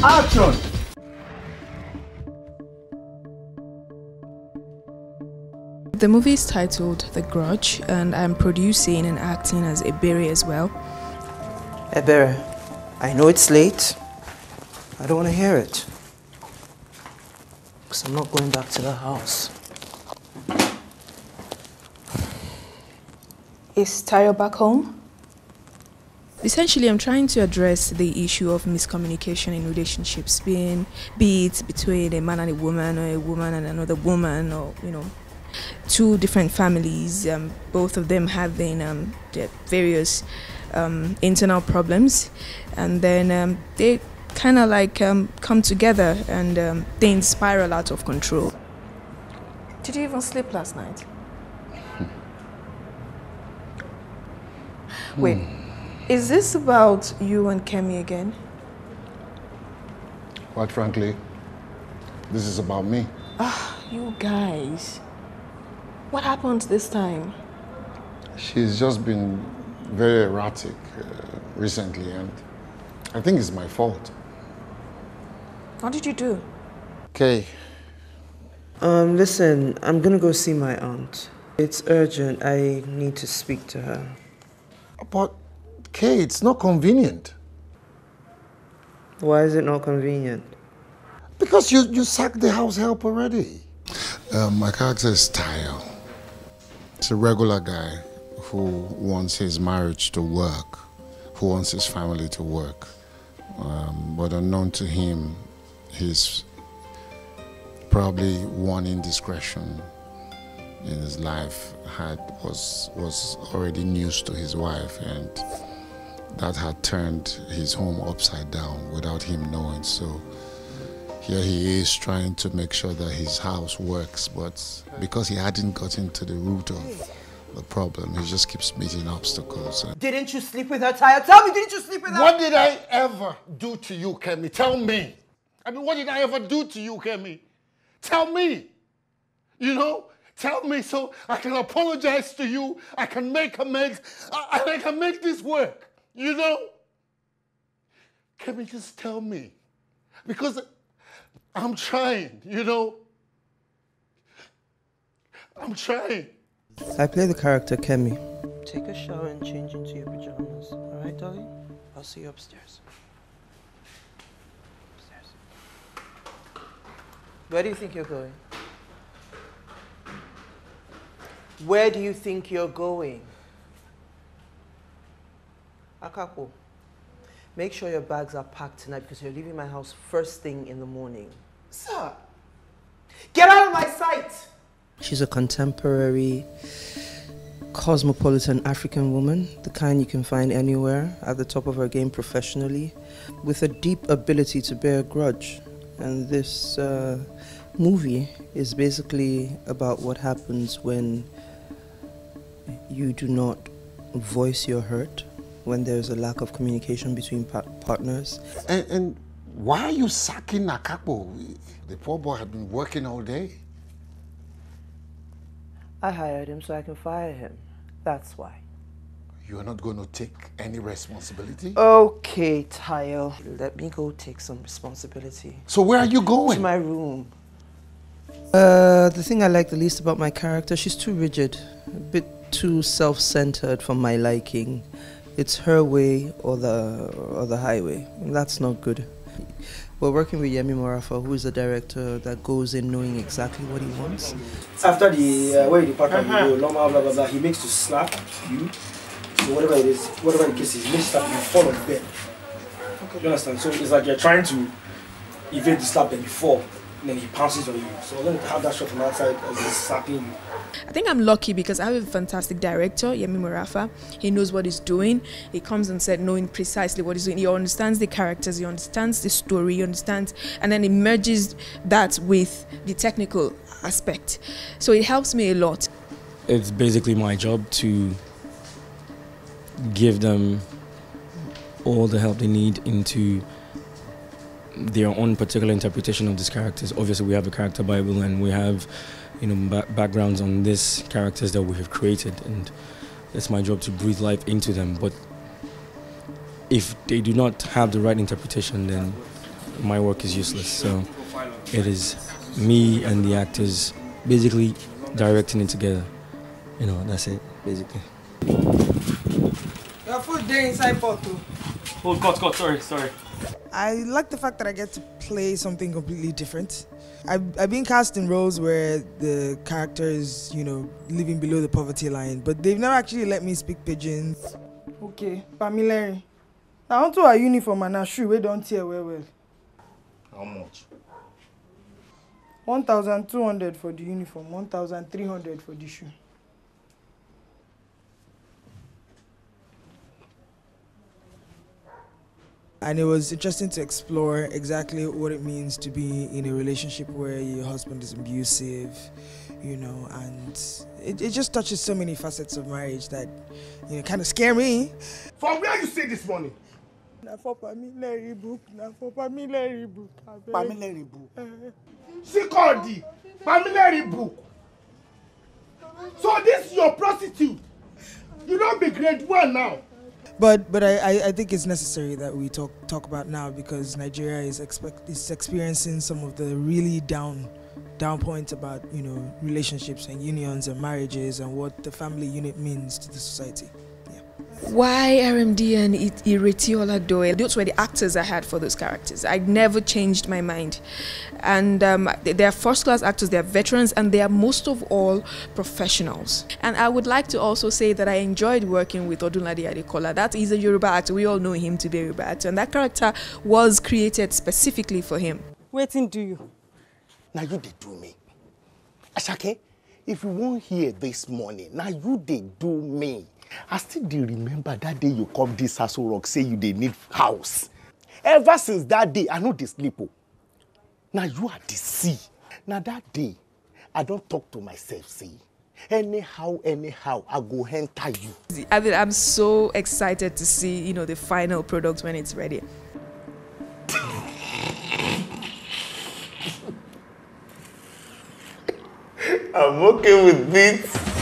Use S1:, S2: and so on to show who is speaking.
S1: Action!
S2: The movie is titled The Grudge, and I'm producing and acting as Ebere as well.
S3: Ebere, I know it's late. I don't want to hear it. Because I'm not going back to the house.
S2: Is Tayo back home? Essentially, I'm trying to address the issue of miscommunication in relationships, be it between a man and a woman, or a woman and another woman, or, two different families, both of them having their various internal problems, and then they kind of like come together and things spiral out of control. Did you even sleep last night? Wait, is this about you and Kemi again?
S4: Quite frankly, this is about me.
S2: You guys. What happened this time?
S4: She's just been very erratic recently, and I think it's my fault.
S2: What did you do?
S4: Okay.
S3: Listen, I'm gonna go see my aunt. It's urgent. I need to speak to her.
S4: But, Kay, it's not convenient.
S3: Why is it not convenient?
S4: Because you sacked the house help already. My character is Tayo. It's a regular guy who wants his marriage to work, who wants his family to work. But unknown to him, he's probably one indiscretion in his life was already news to his wife, and that had turned his home upside down without him knowing. So here he is trying to make sure that his house works, but because he hadn't gotten to the root of the problem, he just keeps meeting obstacles.
S3: Didn't you sleep with her, Tayo? Tell me, didn't you sleep with her?
S4: What did I ever do to you, Kemi? Tell me. I mean, what did I ever do to you, Kemi? Tell me. Tell me so I can apologize to you, I can make amends, and I can make this work, Kemi, just tell me. Because I'm trying, I'm trying.
S3: I play the character Kemi. Take a shower and change into your pajamas. All right, darling? I'll see you upstairs. Upstairs. Where do you think you're going? Where do you think you're going? Akapo, make sure your bags are packed tonight because you're leaving my house first thing in the morning. Sir, get out of my sight! She's a contemporary, cosmopolitan African woman, the kind you can find anywhere, at the top of her game professionally, with a deep ability to bear a grudge. And this movie is basically about what happens when you do not voice your hurt, when there's a lack of communication between partners.
S4: And why are you sacking Nakapo? The poor boy had been working all day.
S3: I hired him so I can fire him. That's why.
S4: You're not going to take any responsibility?
S3: Okay, Tayo. Let me go take some responsibility.
S4: So where are you going?
S3: To my room. The thing I like the least about my character, she's too rigid, a bit too self-centered for my liking. It's her way or the highway, and that's not good. We're working with Yemi Morafa, who is a director that goes in knowing exactly what he wants.
S1: After the way the partner will go, normal, blah, blah, blah, he makes to slap you. So whatever it is, whatever the case is, he makes slap you fall on the bed. Okay. You understand? So it's like you're trying to evade the slap then before, and then he pounces on you. So let me have that shot from outside as he's slapping you.
S2: I think I'm lucky because I have a fantastic director, Yemi Morafa. He knows what he's doing. He comes on set knowing precisely what he's doing. He understands the characters, he understands the story, he understands, and then he merges that with the technical aspect. So it helps me a lot.
S5: It's basically my job to give them all the help they need into their own particular interpretation of these characters. Obviously, we have a character Bible and we have backgrounds on these characters that we have created, and it's my job to breathe life into them. But if they do not have the right interpretation, then my work is useless. So it is me and the actors basically directing it together. You know, that's it, basically.
S6: Your food there inside pot too.
S1: Oh, cut, sorry.
S6: I like the fact that I get to play something completely different. I've been cast in roles where the character is, you know, living below the poverty line, but they've never actually let me speak pidgins. Okay, Pamela. I want to a uniform and a shoe. We don't tear well.
S4: How much?
S6: 1,200 for the uniform, 1,300 for the shoe. And it was interesting to explore exactly what it means to be in a relationship where your husband is abusive, you know, and it just touches so many facets of marriage that, you know, kind of scare me.
S7: From where you see this money?
S6: Na for Pamela book.
S7: Pamela book. Sikodi, Pamela book. So this is your prostitute. You don't be grade 1 now.
S6: But I think it's necessary that we talk about now, because Nigeria is experiencing some of the really down points about, you know, relationships and unions and marriages and what the family unit means to the society.
S2: Why RMD and Iretiola Doyle? Those were the actors I had for those characters. I never changed my mind. And they're first-class actors, they're veterans, and they are most of all professionals. And I would like to also say that I enjoyed working with Odunlade Adekola. That is a Yoruba actor. We all know him to be a Yoruba actor. And that character was created specifically for him.
S6: Waiting do you?
S7: Now you they do me. Ashake, if you won't hear this morning, now you they do me. I still do remember that day you come this Aso Rock, say you they need house. Ever since that day, I know they sleep. Now you are the sea. Now that day, I don't talk to myself, say, anyhow, I go enter you.
S2: I mean, I'm so excited to see, you know, the final product when it's ready.
S7: I'm okay with this.